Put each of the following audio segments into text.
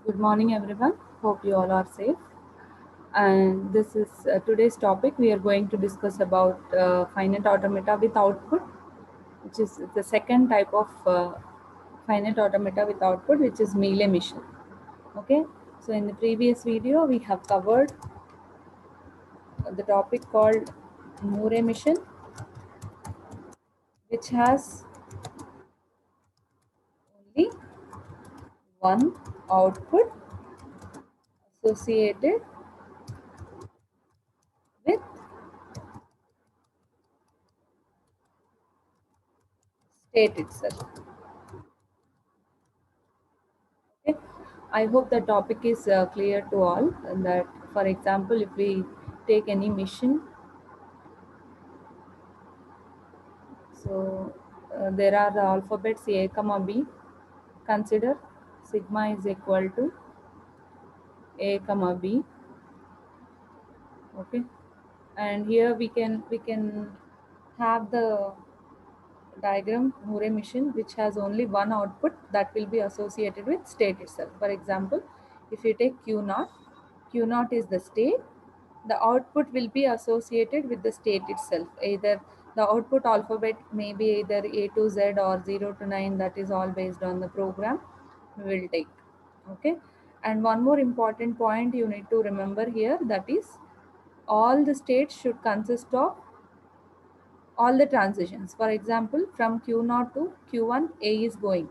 Good morning, everyone. Hope you all are safe. And this is today's topic. We are going to discuss about finite automata with output, which is the second type of finite automata with output, which is Mealy mission. Okay. So in the previous video, we have covered the topic called Moore mission, which has only one output associated with state itself. Okay. I hope the topic is clear to all. And that, for example, if we take any mission, so there are the alphabets A, comma B. Consider sigma is equal to A, comma B. Okay, and here we can have the diagram Moore mission, which has only one output that will be associated with state itself. For example, if you take Q naught, Q naught is the state. The output will be associated with the state itself. Either the output alphabet may be either A to Z or 0 to 9. That is all based on the program we will take. Okay. And one more important point you need to remember here, that is all the states should consist of all the transitions. For example, from Q0 to Q1, A is going,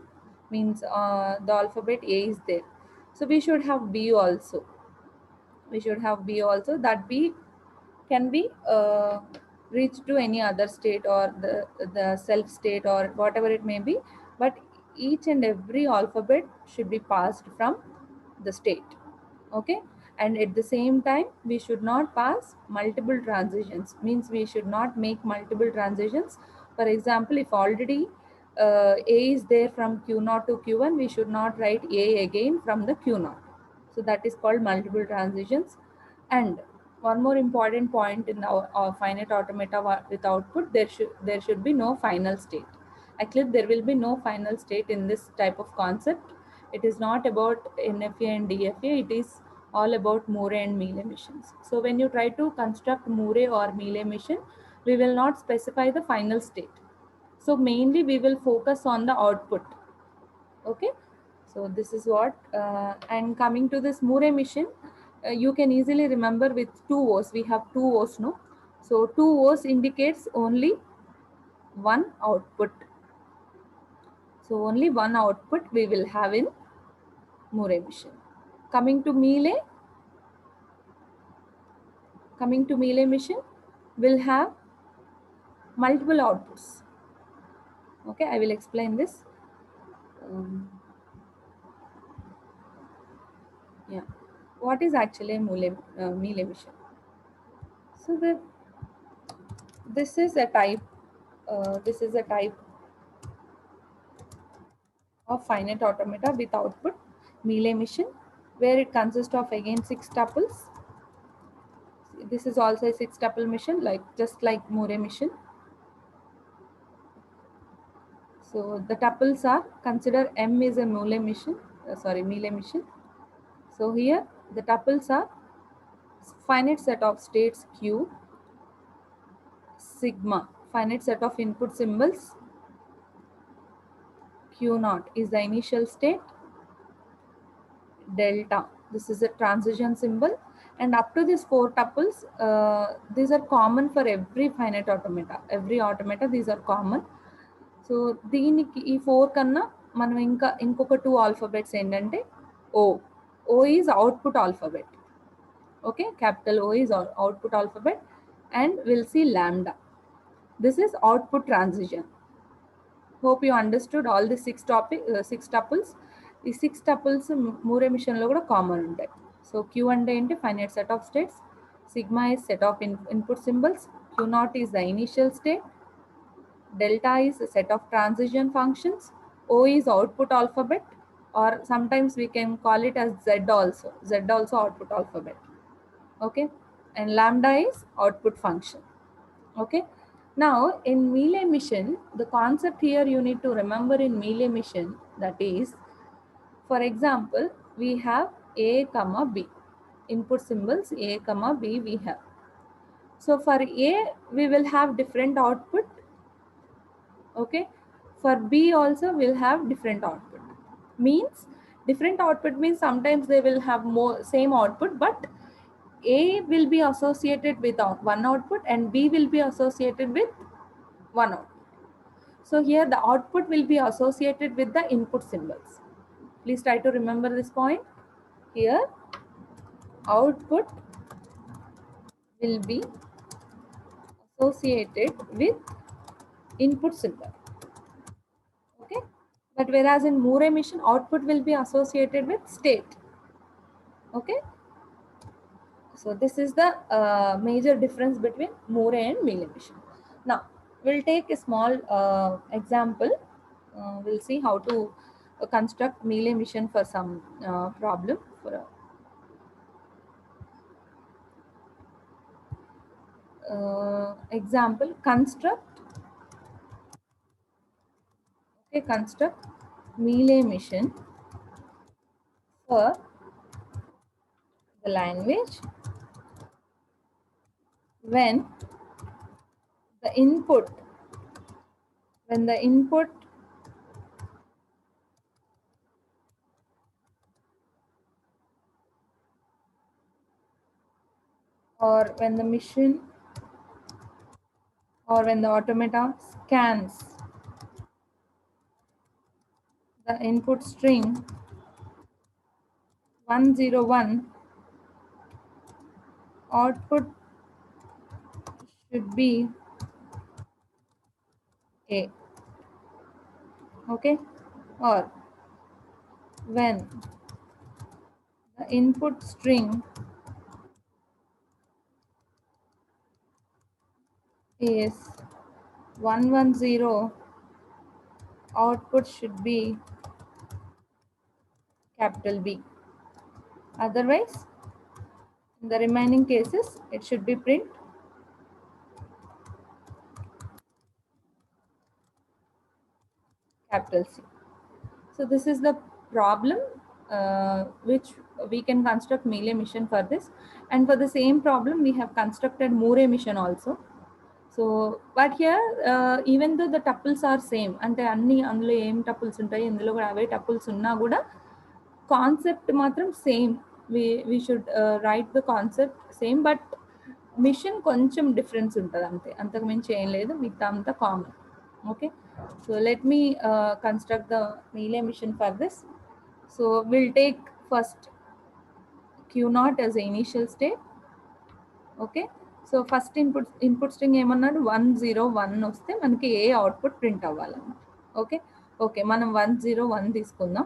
means the alphabet A is there. So we should have B also. We should have B also. That B can be reached to any other state or the self state or whatever it may be. But each and every alphabet should be passed from the state. Okay. And at the same time, we should not pass multiple transitions, means we should not make multiple transitions. For example, if already A is there from Q0 to Q1, we should not write A again from the Q0. So that is called multiple transitions. And one more important point in our finite automata with output, there should be no final state. Actually, there will be no final state in this type of concept. It is not about NFA and DFA. It is all about Moore and Mealy missions. So when you try to construct Moore or Mealy mission, we will not specify the final state. So mainly we will focus on the output. Okay. So this is what, and coming to this Moore mission, you can easily remember with two O's. We have two O's, no? So two O's indicates only one output. So only one output we will have in Moore mission. Coming to Mealy mission, will have multiple outputs. Okay, I will explain this. Yeah, what is actually a Mealy mission? So this is a type. This is a type of finite automata with output Mealy mission, where it consists of again 6 tuples. This is also a 6 tuple mission, like just like Moore mission. So the tuples are, consider M is a Mealy mission. So here the tuples are finite set of states Q, sigma, finite set of input symbols. Q0 is the initial state, delta, this is a transition symbol, and up to these 4 tuples, these are common for every finite automata. Every automata, these are common. So దీనికి ఈ 4 కన్నా మనం ఇంకొక 2 alphabets ఏంటంటే O is output alphabet. Okay, capital O is output alphabet, and we'll see lambda. This is output transition. Hope you understood all the 6 tuples. The 6 tuples Moore mission lo kuda common untayi. So Q ante enti finite set of states, sigma is set of input symbols, Q0 is the initial state, delta is a set of transition functions, O is output alphabet, or sometimes we can call it as Z also. Z also output alphabet. Okay, and lambda is output function. Okay. Now in Mealy mission, the concept here you need to remember in Mealy mission, that is, for example, we have A comma B. Input symbols A comma B we have. So for A we will have different output. Okay, for B also we'll have different output. Means different output means sometimes they will have more same output, but A will be associated with one output and B will be associated with one output. So here the output will be associated with the input symbols. Please try to remember this point. Here output will be associated with input symbol. Okay, but whereas in Moore emission output will be associated with state. Okay, so this is the major difference between Moore and Mealy emission. Now we'll take a small example. We'll see how to construct Mealy emission for some problem. For example, construct Mealy emission for the language when the input or when the mission or when the automata scans the input string 101, output should be A. Okay, or when the input string is 110, output should be capital B. Otherwise, in the remaining cases, it should be print capital C. So this is the problem which we can construct Mealy emission for this, and for the same problem we have constructed Moore emission also. So but here even though the tuples are same, అంటే అన్ని అందులో ఏం tuples ఉంటాయి, ఇందులో కూడా అవే tuples ఉన్నా కూడా concept మాత్రం same. we should write the concept same, but machine కొంచెం డిఫరెన్స్ ఉంటుంది అంతే, అంతకు మించి ఏం లేదు, మిగతా అంతా common. Okay, so let me construct the Mealy emission for this. So we'll take first Q naught as the initial state. Okay, so first input string ఏమన్నాడు 101 వస్తే మనకి ఏ అవుట్పుట్ ప్రింట్ అవ్వాలన్నమాట. ఓకే ఓకే మనం 101 తీసుకుందాం.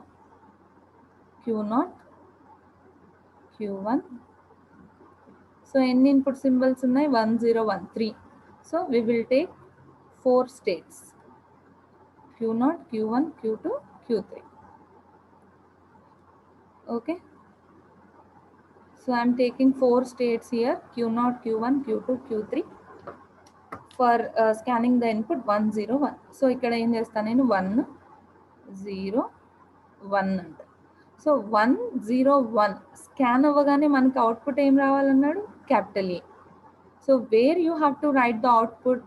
Q0 Q1. సో ఎన్ని input symbols ఉన్నాయి? 1013. So we will take 4 states, Q0 Q1 Q2 Q3. Okay, so I'm taking 4 states here, Q0 Q1 Q2 Q3 for scanning the input 101. So ఇక్కడ ఏం చేస్తాను నేను 1 0 1 అంట. So 101 scan అవ్వగానే మనకి output ఏం రావాలన్నాడు? Capital A. So where you have to write the output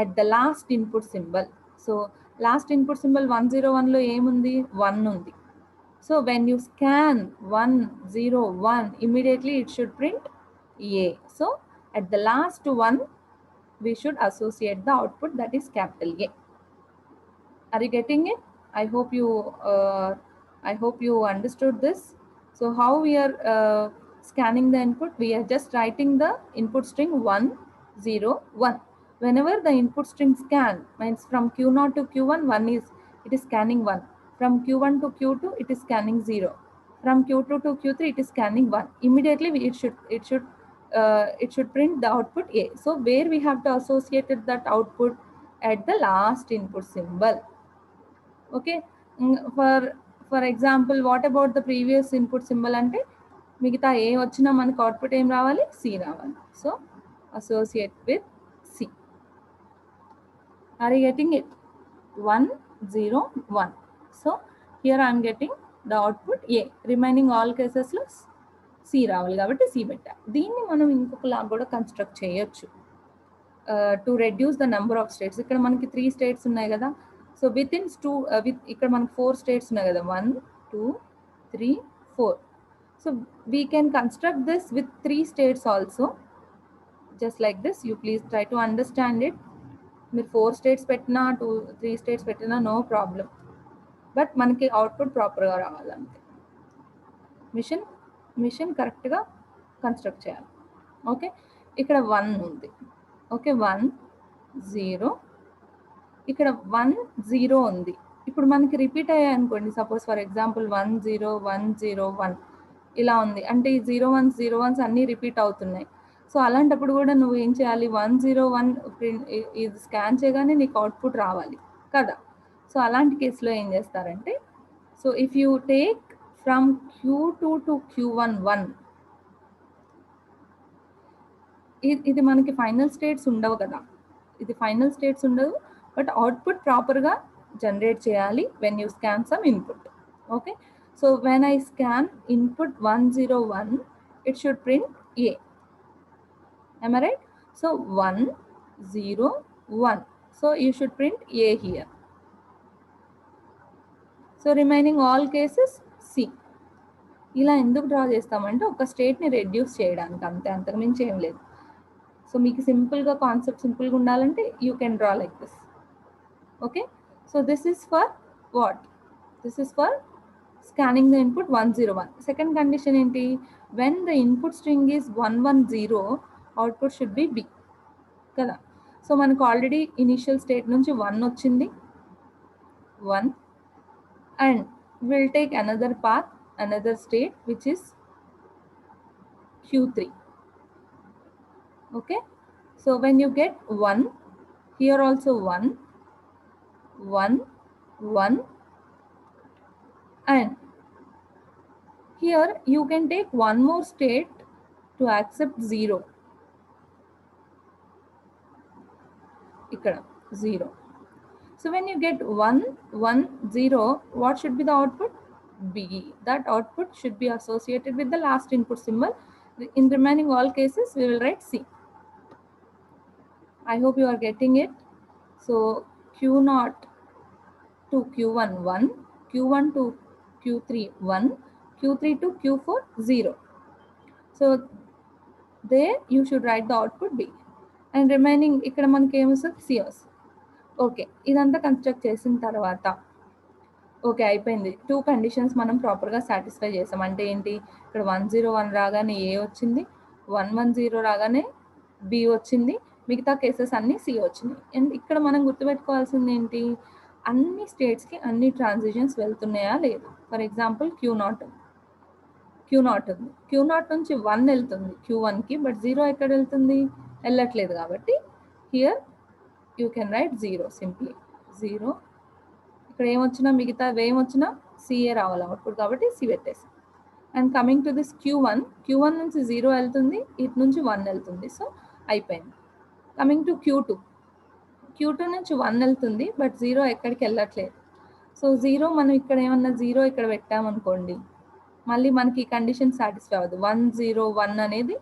at the last input symbol. So last input symbol 101లో ఏముంది? 1 ఉంది. So when you scan 101, immediately it should print A. So at the last one we should associate the output, that is capital A. Are you getting it? I hope you understood this. So how we are scanning the input? We are just writing the input string 101. Whenever the input string scan means from Q0 to Q1, it is scanning 1. From Q1 to Q2, it is scanning 0. From Q2 to Q3, it is scanning 1. Immediately it should print the output A. So where we have to associate that output? At the last input symbol. Okay, for example, what about the previous input symbol? అంటే మిగతా ఏ వచ్చినా మనకు output ఏం రావాలి? C రావాలి. So associate with C. Are you getting it? 101. So here I am getting the output A, remaining all కేసెస్లో C రావాలి కాబట్టి సి పెట్టా. దీన్ని మనం ఇంకొకలాగా కూడా కన్స్ట్రక్ట్ చేయొచ్చు to reduce the number of states. ఇక్కడ మనకి 3 స్టేట్స్ ఉన్నాయి కదా, సో విత్ ఇన్ ఇక్కడ మనకి 4 స్టేట్స్ ఉన్నాయి కదా, 1 2 3 4. So we can construct this with 3 states also, just like this. You please try to understand it. మీరు 4 స్టేట్స్ పెట్టినా 3 స్టేట్స్ పెట్టినా నో ప్రాబ్లం, బట్ మనకి అవుట్పుట్ ప్రాపర్గా రావాలంతే. మిషన్ కరెక్ట్గా కన్స్ట్రక్ట్ చేయాలి. ఓకే, ఇక్కడ 1 ఉంది. ఓకే, 1 0, ఇక్కడ 1 0 ఉంది. ఇప్పుడు మనకి రిపీట్ అయ్యాయి అనుకోండి, సపోజ్ ఫర్ ఎగ్జాంపుల్ 1 0 1 0 1 ఇలా ఉంది అంటే ఈ 0 1s అన్నీ రిపీట్ అవుతున్నాయి. సో అలాంటప్పుడు కూడా నువ్వు ఏం చేయాలి, 1 0 1 ఇది స్కాన్ చేయగానే నీకు అవుట్పుట్ రావాలి కదా. సో అలాంటి కేసులో ఏం చేస్తారంటే, so if you take from Q2 to Q1 1, ఇది మనకి ఫైనల్ స్టేట్స్ ఉండవు కదా, ఇది ఫైనల్ స్టేట్స్ ఉండవు, బట్ అవుట్పుట్ ప్రాపర్గా జనరేట్ చేయాలి when you scan some input. Okay, so when I scan input 1 0 1, it should print A. Am I right? So 1 0 1, so you should print A here. So remaining all cases C. ఇలా ఎందుకు draw చేస్తామంటే ఒక స్టేట్ని reduce చేయడానికి, అంతే, అంతకుమించి ఏం లేదు. So మీకు సింపుల్గా కాన్సెప్ట్ సింపుల్గా ఉండాలంటే you can draw like this. Okay, so this is for what, this is for scanning the input 1 0 1. Second condition ఏంటి, when the input string is 1 1 0, output should be B కదా. సో మనకు ఆల్రెడీ ఇనిషియల్ స్టేట్ నుంచి 1 వచ్చింది, 1, and we'll take another path, another state which is Q3. Okay, so when you get 1, here also 1 1 1, and here you can take one more state to accept 0. Ikkada 0. So when you get 1 1 0, what should be the output, B. That output should be associated with the last input symbol. In remaining all cases we will write C. I hope you are getting it. So Q0 to Q1 1, Q1 to Q3 1, Q3 to Q4 0. So there you should write the output B, and remaining ikkada manaki em vastadi, C vastadi. Okay, ఇదంతా construct చేసిన తర్వాత okay అయిపోయింది. 2 conditions మనం ప్రాపర్గా satisfy చేసాం. అంటే ఏంటి, ఇక్కడ 1 0 1 రాగానే ఏ వచ్చింది, 1 1 0 రాగానే బి వచ్చింది, మిగతా కేసెస్ అన్నీ సి వచ్చినాయి. అండ్ ఇక్కడ మనం గుర్తుపెట్టుకోవాల్సింది ఏంటి, అన్ని స్టేట్స్కి అన్ని ట్రాన్సిషన్స్ వెళ్తున్నాయా లేదు. ఫర్ ఎగ్జాంపుల్ Q0 ఉంది, Q0 నుంచి 1 వెళ్తుంది Q1కి, బట్ 0 ఎక్కడ వెళ్తుంది, వెళ్ళట్లేదు. కాబట్టి here you can write 0 simply 0. ఇక్కడ ఏమొచ్చినా మిగతా ఏమొచ్చినా సిఏ రావాలి అవుట్పుట్, కాబట్టి సి పెట్టేసి. And coming to this Q1 నుంచి 0 వెళ్తుంది, ఇటు నుంచి 1 వెళ్తుంది, సో అయిపోయింది. కమింగ్ టు Q2 నుంచి 1 వెళ్తుంది, బట్ 0 ఎక్కడికి వెళ్ళట్లేదు. సో 0 మనం ఇక్కడ ఏమన్నా 0 ఇక్కడ పెట్టామనుకోండి, మళ్ళీ మనకి ఈ కండిషన్ సాటిస్ఫై అవ్వదు, 1 0 1 అనేది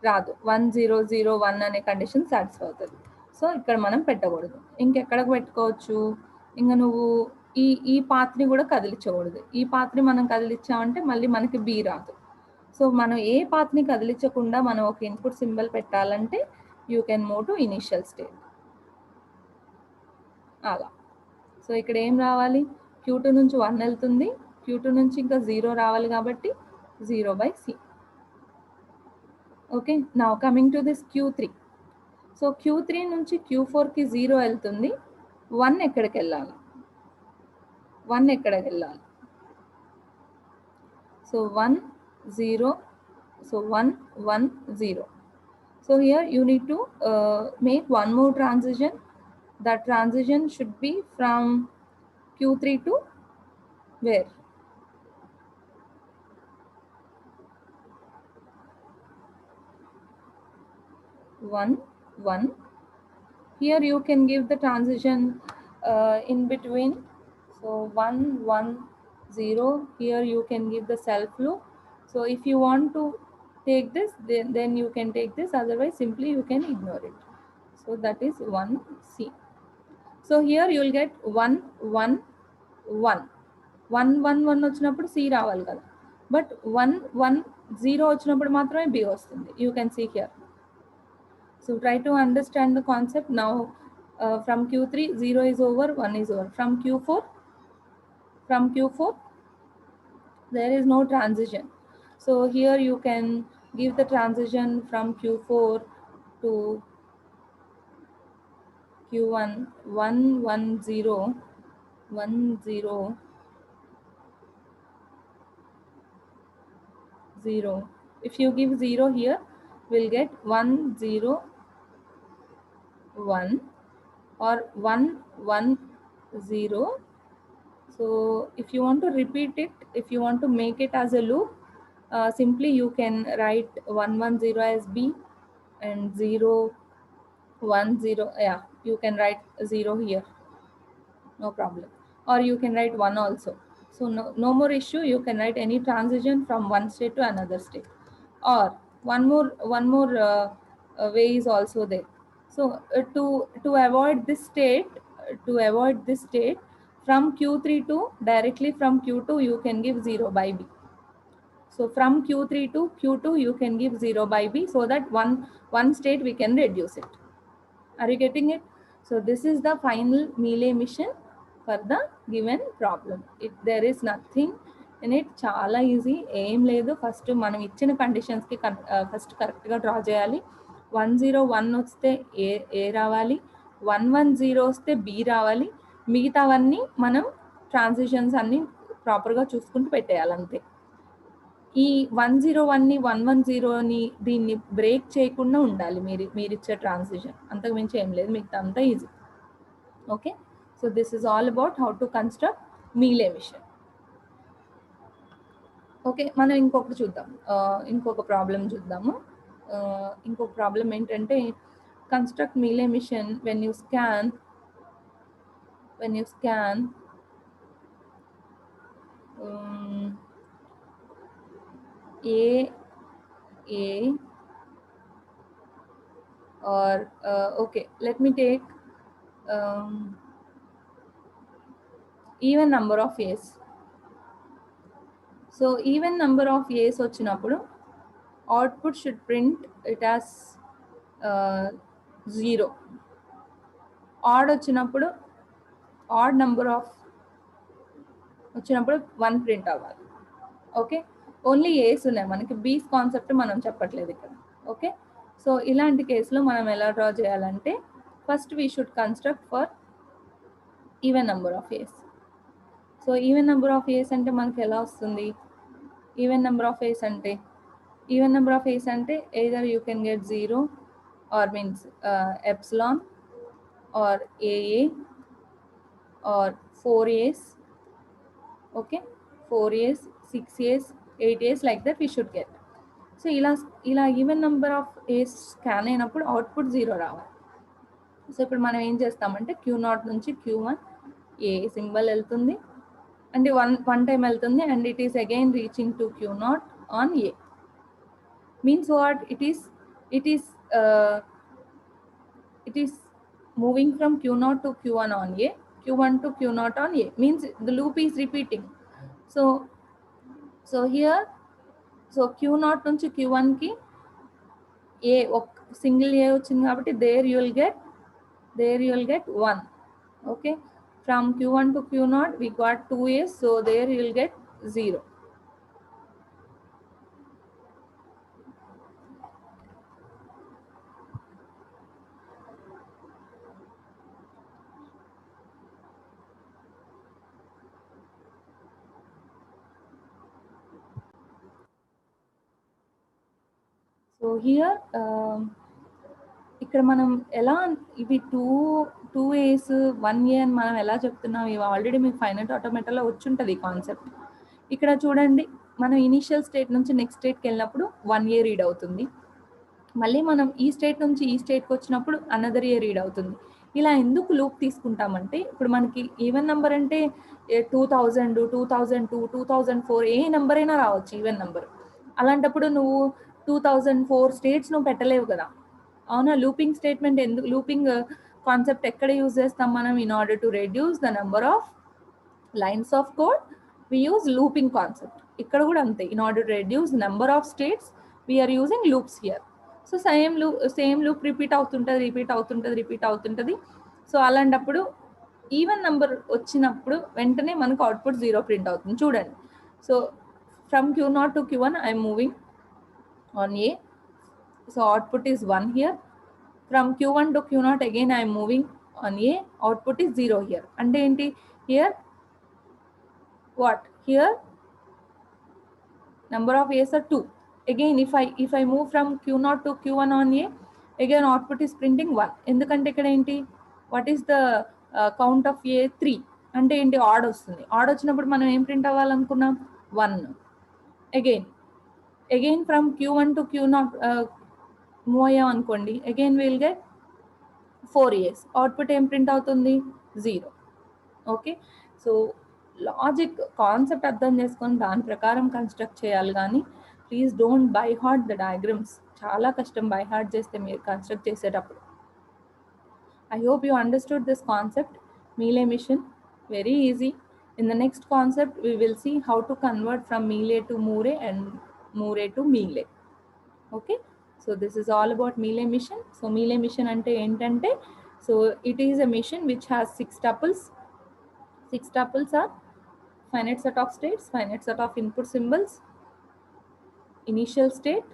రాదు, 1 0 0 1 అనే కండిషన్ సాటిస్ఫై అవుతుంది. సో ఇక్కడ మనం పెట్టకూడదు. ఇంకెక్కడికి పెట్టుకోవచ్చు, ఇంకా నువ్వు ఈ పాత్ని కూడా కదిలించకూడదు. ఈ పాత్ని మనం కదిలించామంటే మళ్ళీ మనకి బి రాదు. సో మనం ఏ పాత్ని కదిలించకుండా మనం ఒక ఇన్పుట్ సింబల్ పెట్టాలంటే you can move to initial state అలా. సో ఇక్కడ ఏం రావాలి, Q2 నుంచి 1 వెళ్తుంది, Q2 నుంచి ఇంకా 0 రావాలి కాబట్టి 0/C. Okay, now coming to this Q3. So Q3 నుంచి Q4కి 0 వెళ్తుంది, 1 ఎక్కడికి వెళ్ళాలి, 1 ఎక్కడికి వెళ్ళాలి. So 1 0, so 1 1 0. So here you need to make one more transition. That transition should be from Q3 to where? One 1. Here you can give the transition in between. So 1 1 0. Here you can give the self loop. So if you want to take this, then you can take this, otherwise simply you can ignore it. So that is 1C. So here you will get 1 1 1 1 1 1 వచ్చినప్పుడు C రావాలి కదా, but 1 1 0 వచ్చినప్పుడు మాత్రమే B వస్తుంది. You can see here. So try to understand the concept now. From Q3 0 is over, 1 is over. From Q4 there is no transition. So here you can give the transition from Q4 to Q1, 1 1 0 1 0 0. If you give 0 here, we'll get 1 0 1 or 1 1 0. So if you want to repeat it, if you want to make it as a loop, simply you can write 1 1 0 as B and 0 1 0. Yeah, you can write 0 here, no problem. Or you can write 1 also. So no more issue. You can write any transition from one state to another state. Or one more way is also there. So to avoid this state, from Q3 to directly from Q2 you can give 0 by B. So from Q3 to Q2 you can give 0 by B, so that one state we can reduce it. Are you getting it? So this is the final Mealy mission for the given problem. There is nothing in it, చాలా easy, ఏం లేదు. First మనం ఇచ్చిన కండిషన్స్కి first కరెక్ట్గా draw చేయాలి. 101 వస్తే ఏ రావాలి, 110 వస్తే బి రావాలి, మిగతావన్నీ మనం ట్రాన్సిషన్స్ అన్నీ ప్రాపర్గా చూసుకుంటూ పెట్టేయాలి అంతే. ఈ 101ని 110ని దీన్ని బ్రేక్ చేయకుండా ఉండాలి మీరు ఇచ్చే ట్రాన్సిషన్, అంతకు మించి ఏం లేదు, మీకు అంతా easy. Okay, so this is all about how to construct Mealy machine. Okay, మనం ఇంకొకటి చూద్దాం, ఇంకొక ప్రాబ్లం చూద్దాము. ఇంకొక ప్రాబ్లం ఏంటంటే construct Mealy machine when you scan A or okay, let me take even number of A's. So even number of A's వచ్చినప్పుడు output should print it as 0. odd వచ్చినప్పుడు odd number of వచ్చినప్పుడు 1 print అవ్వాలి. Okay, only A's ఉన్నాయి మనకి, B's concept మనం చెప్పట్లేదు ఇక్కడ. Okay, so ఇలాంటి కేసులో మనం ఎలా డ్రా చేయాలంటే first we should construct for even number of A's. So even number of A's అంటే మనకి ఎలా వస్తుంది? ఈవెన్ నెంబర్ ఆఫ్ A's అంటే either you can get 0 or means epsilon or AA or 4A's. okay, 4A's, 6A's, 8A's, like that we should get. So ఇలా even number of A's scan అయినప్పుడు output 0 రావాలి. So ఇప్పుడు మనం ఏం చేస్తామంటే Q0 నుంచి Q1 ఏ symbol వెళ్తుంది, అంటే వన్ టైం వెళ్తుంది, and it is again reaching to Q0 on a. Means what? It is moving from Q0 to Q1 on A, Q1 to Q0 on A, means the loop is repeating. So here, so Q0 నుంచి Q1 కి A single A వచ్చింది కాబట్టి there you will get 1. okay, from Q1 to Q0 we got 2 A's, so there you will get 0. So here ఇక్కడ మనం ఎలా ఇవి two A's 1 A అని మనం ఎలా చెప్తున్నాం? ఇవి ఆల్రెడీ మీకు ఫైనైట్ ఆటోమేటాలో వచ్చి ఉంటుంది ఈ కాన్సెప్ట్. ఇక్కడ చూడండి, మనం ఇనీషియల్ స్టేట్ నుంచి నెక్స్ట్ స్టేట్కి వెళ్ళినప్పుడు 1 A రీడ్ అవుతుంది, మళ్ళీ మనం ఈ స్టేట్ నుంచి ఈ స్టేట్కి వచ్చినప్పుడు అనదర్ A రీడ్ అవుతుంది. ఇలా ఎందుకు లూప్ తీసుకుంటామంటే ఇప్పుడు మనకి ఈవెన్ నెంబర్ అంటే 2000, 2002, 2004 ఏ నెంబర్ అయినా రావచ్చు, ఈవెన్ నెంబర్. అలాంటప్పుడు నువ్వు 2004 స్టేట్స్ నువ్వు పెట్టలేవు కదా, అవునా? లూపింగ్ స్టేట్మెంట్ ఎందుకు, లూపింగ్ కాన్సెప్ట్ ఎక్కడ యూజ్ చేస్తాం మనం? In order to reduce the number of lines of code we use looping concept. ఇక్కడ కూడా అంతే, in order to reduce number of states we are using loops here. So same loop repeat అవుతుంటుంది. So అలాంటప్పుడు even number వచ్చినప్పుడు వెంటనే మనకు output 0 print అవుతుంది. చూడండి, so from Q0 to Q1 I'm moving on A, so output is 1 here. From Q1 to Q0 again I am moving on A, output is 0 here. And enti here what? Here number of A's are 2. Again if I move from Q0 to Q1 on A, again output is printing 1. ఎందుకంటే ఇక్కడ ఏంటి, what is the count of A? 3. అంటే ఏంటి, add వస్తుంది. Add వచ్చినప్పుడు మనం ఏం print అవ్వాలనుకున్నాం? 1. again from Q1 to Q0 మూవ్ అయ్యాం అనుకోండి, again will get 4 years. Output ఏం ప్రింట్ అవుతుంది? 0. ఓకే, సో లాజిక్ కాన్సెప్ట్ అర్థం చేసుకొని దాని ప్రకారం కన్స్ట్రక్ట్ చేయాలి, కానీ please don't by heart the diagrams. చాలా కష్టం బై హార్ట్ చేస్తే మీరు కన్స్ట్రక్ట్ చేసేటప్పుడు. I hope you understood this concept, Mealy mission. Very easy. In the next concept, we will see how to convert from Mealy to Moore and Moore to Mealy. Okay, so this is all about Mealy mission. So Mealy mission ante entante, so it is a mission which has 6 tuples. 6 tuples are finite set of states, finite set of input symbols, initial state,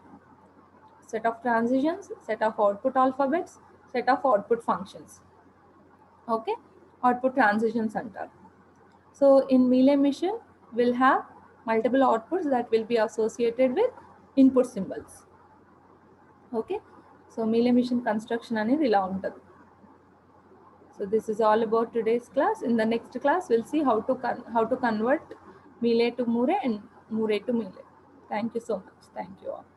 set of transitions, set of output alphabets, set of output functions. Okay, output transitions antaru. So in Mealy mission we'll have multiple outputs that will be associated with input symbols. Okay, so Mealy mission construction అనేది ఇలా ఉంటుంది. So this is all about today's class. In the next class we'll see how to convert Mealy to Moore and Moore to Mealy. Thank you so much. Thank you all.